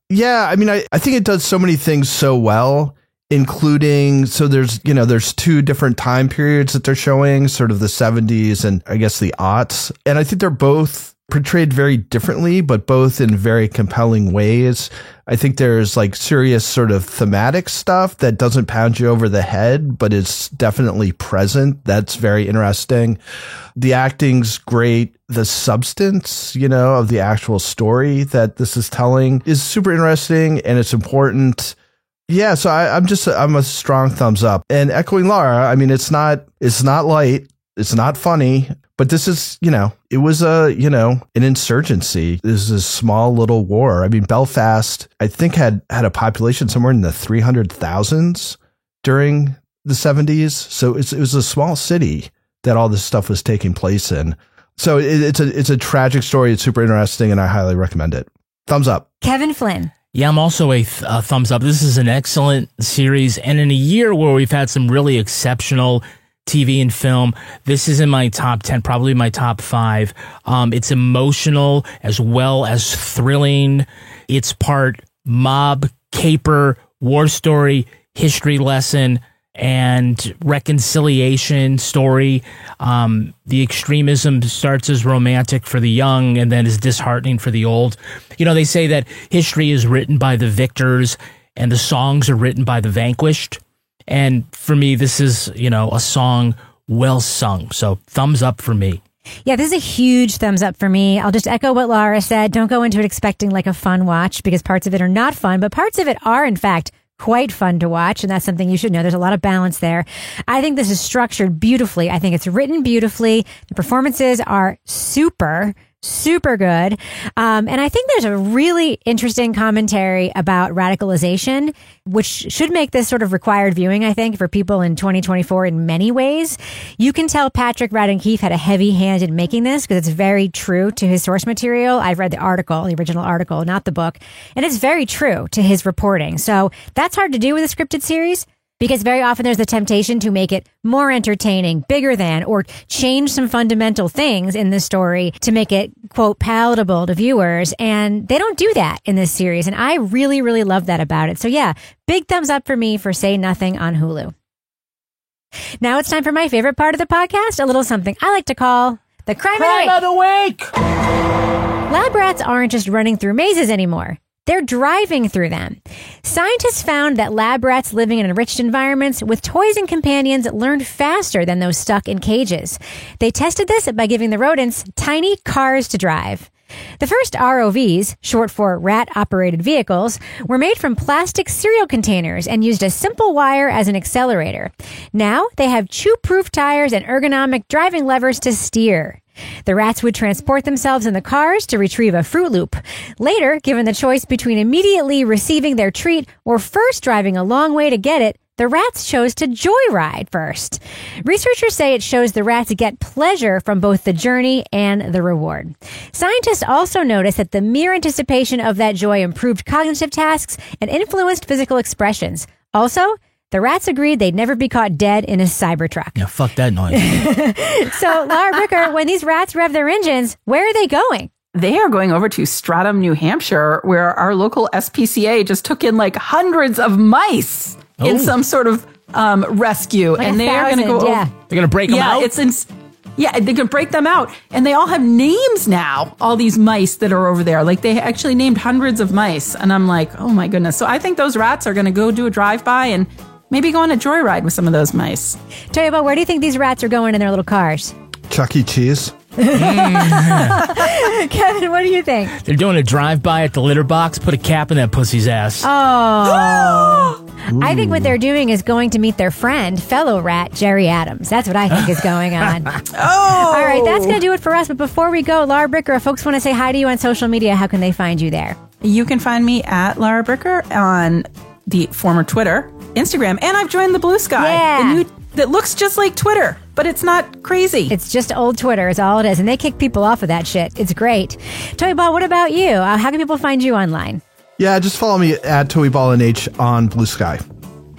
Yeah, I mean, I think it does so many things so well, including, so there's 2 different time periods that they're showing, sort of the 70s and I guess the aughts. And I think they're both portrayed very differently, but both in very compelling ways. I think there's like serious sort of thematic stuff that doesn't pound you over the head, but is definitely present. That's very interesting. The acting's great. The substance, of the actual story that this is telling is super interesting, and it's important. Yeah, so I'm a strong thumbs up. And echoing Laura, I mean, it's not light, it's not funny, but this is, it was an insurgency. This is a small little war. I mean, Belfast, I think had a population somewhere in the 300,000s during the 70s. So it was a small city that all this stuff was taking place in. So it's a tragic story. It's super interesting, and I highly recommend it. Thumbs up. Kevin Flynn. Yeah, I'm also a thumbs up. This is an excellent series. And in a year where we've had some really exceptional TV and film, this is in my top 10, probably my top 5. It's emotional as well as thrilling. It's part mob, caper, war story, history lesson, and reconciliation story. The extremism starts as romantic for the young and then is disheartening for the old. They say that history is written by the victors and the songs are written by the vanquished. And for me, this is, a song well sung. So thumbs up for me. Yeah, this is a huge thumbs up for me. I'll just echo what Laura said. Don't go into it expecting like a fun watch because parts of it are not fun, but parts of it are, in fact, quite fun to watch. And that's something you should know. There's a lot of balance there. I think this is structured beautifully. I think it's written beautifully. The performances are super good. And I think there's a really interesting commentary about radicalization, which should make this sort of required viewing, I think, for people in 2024 in many ways. You can tell Patrick Radden Keefe had a heavy hand in making this because it's very true to his source material. I've read the article, the original article, not the book, and it's very true to his reporting. So that's hard to do with a scripted series, because very often there's the temptation to make it more entertaining, bigger than, or change some fundamental things in the story to make it, quote, palatable to viewers. And they don't do that in this series. And I really, really love that about it. So yeah, big thumbs up for me for Say Nothing on Hulu. Now it's time for my favorite part of the podcast, a little something I like to call the Crime of the Week. Lab rats aren't just running through mazes anymore. They're driving through them. Scientists found that lab rats living in enriched environments with toys and companions learned faster than those stuck in cages. They tested this by giving the rodents tiny cars to drive. The first ROVs, short for rat-operated vehicles, were made from plastic cereal containers and used a simple wire as an accelerator. Now they have chew-proof tires and ergonomic driving levers to steer. The rats would transport themselves in the cars to retrieve a Fruit Loop. Later, given the choice between immediately receiving their treat or first driving a long way to get it, the rats chose to joyride first. Researchers say it shows the rats get pleasure from both the journey and the reward. Scientists also noticed that the mere anticipation of that joy improved cognitive tasks and influenced physical expressions. Also, the rats agreed they'd never be caught dead in a Cybertruck. Yeah, fuck that noise. So, Laura Bricker, when these rats rev their engines, where are they going? They are going over to Stratham, New Hampshire, where our local SPCA just took in like hundreds of mice in some sort of rescue. Like and they are going to go yeah. They're going to break them out? Yeah, they can break them out. And they all have names now, all these mice that are over there. Like, they actually named hundreds of mice. And I'm like, oh my goodness. So I think those rats are going to go do a drive-by and maybe go on a joyride with some of those mice. Tell you about, where do you think these rats are going in their little cars? Chuck E. Cheese. Kevin, what do you think? They're doing a drive-by at the litter box. Put a cap in that pussy's ass. Oh. I think what they're doing is going to meet their friend, fellow rat, Jerry Adams. That's what I think is going on. All right, that's going to do it for us. But before we go, Laura Bricker, if folks want to say hi to you on social media, how can they find you there? You can find me at Laura Bricker on the former Twitter, Instagram, and I've joined the Blue Sky. The new that looks just like Twitter, but it's not crazy. It's just old Twitter is all it is. And they kick people off of that shit. It's great. Toby Ball, what about you? How can people find you online? Yeah, just follow me at TobyBallNH on Blue Sky.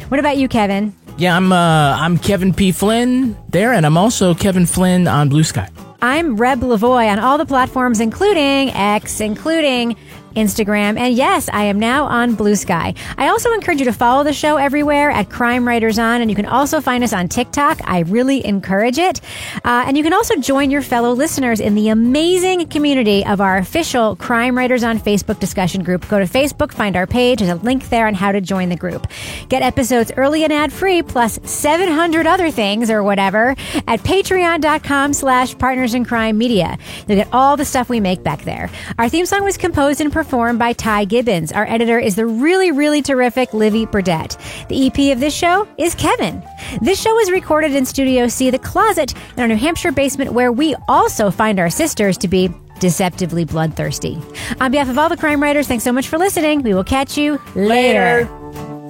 What about you, Kevin? Yeah, I'm Kevin P. Flynn there, and I'm also Kevin Flynn on Blue Sky. I'm Reb Lavoie on all the platforms, including X, including Instagram, and yes, I am now on Blue Sky. I also encourage you to follow the show everywhere at Crime Writers On, and you can also find us on TikTok. I really encourage it. And you can also join your fellow listeners in the amazing community of our official Crime Writers On Facebook discussion group. Go to Facebook, find our page. There's a link there on how to join the group. Get episodes early and ad-free, plus 700 other things or whatever at patreon.com/partnersincrimemedia. You'll get all the stuff we make back there. Our theme song was composed and performed by Ty Gibbons. Our editor is the really, really terrific Livy Burdett. The EP of this show is Kevin. This show is recorded in Studio C, The Closet, in our New Hampshire basement, where we also find our sisters to be deceptively bloodthirsty. On behalf of all the crime writers, thanks so much for listening. We will catch you later.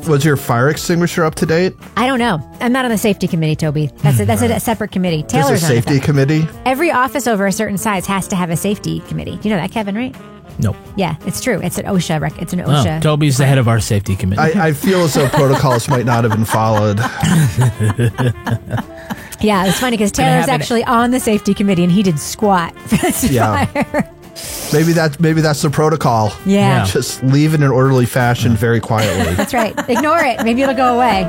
Was your fire extinguisher up to date? I don't know. I'm not on the safety committee, Toby. That's a separate committee. Taylor's There's a safety committee? Every office over a certain size has to have a safety committee. Do you know that, Kevin, right? Nope. Yeah, it's true. It's an OSHA. It's an OSHA. Oh, Toby's the head of our safety committee. I feel as though protocols might not have been followed. Yeah, it's funny because Taylor's actually on the safety committee and he did squat for this fire. Maybe that's the protocol. Yeah. Just leave in an orderly fashion very quietly. That's right. Ignore it. Maybe it'll go away.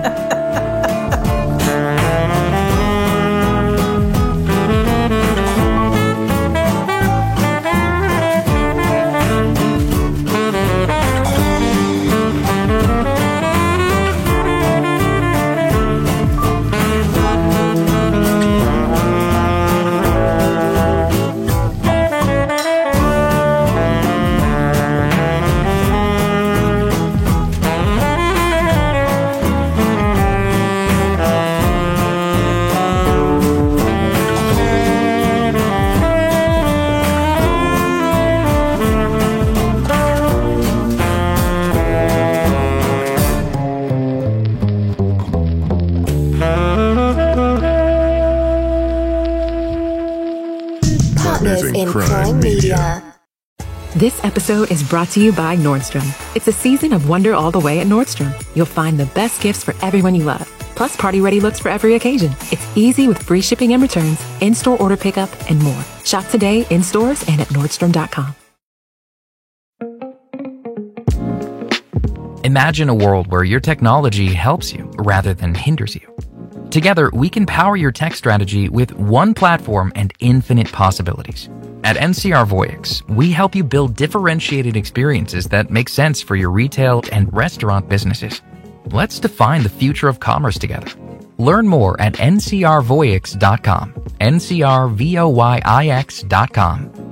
This episode is brought to you by Nordstrom. It's a season of wonder all the way at Nordstrom. You'll find the best gifts for everyone you love, plus party-ready looks for every occasion. It's easy with free shipping and returns, in-store order pickup, and more. Shop today in stores and at Nordstrom.com. Imagine a world where your technology helps you rather than hinders you. Together, we can power your tech strategy with one platform and infinite possibilities. At NCR Voyix, we help you build differentiated experiences that make sense for your retail and restaurant businesses. Let's define the future of commerce together. Learn more at ncrvoyix.com, ncrvoyix.com.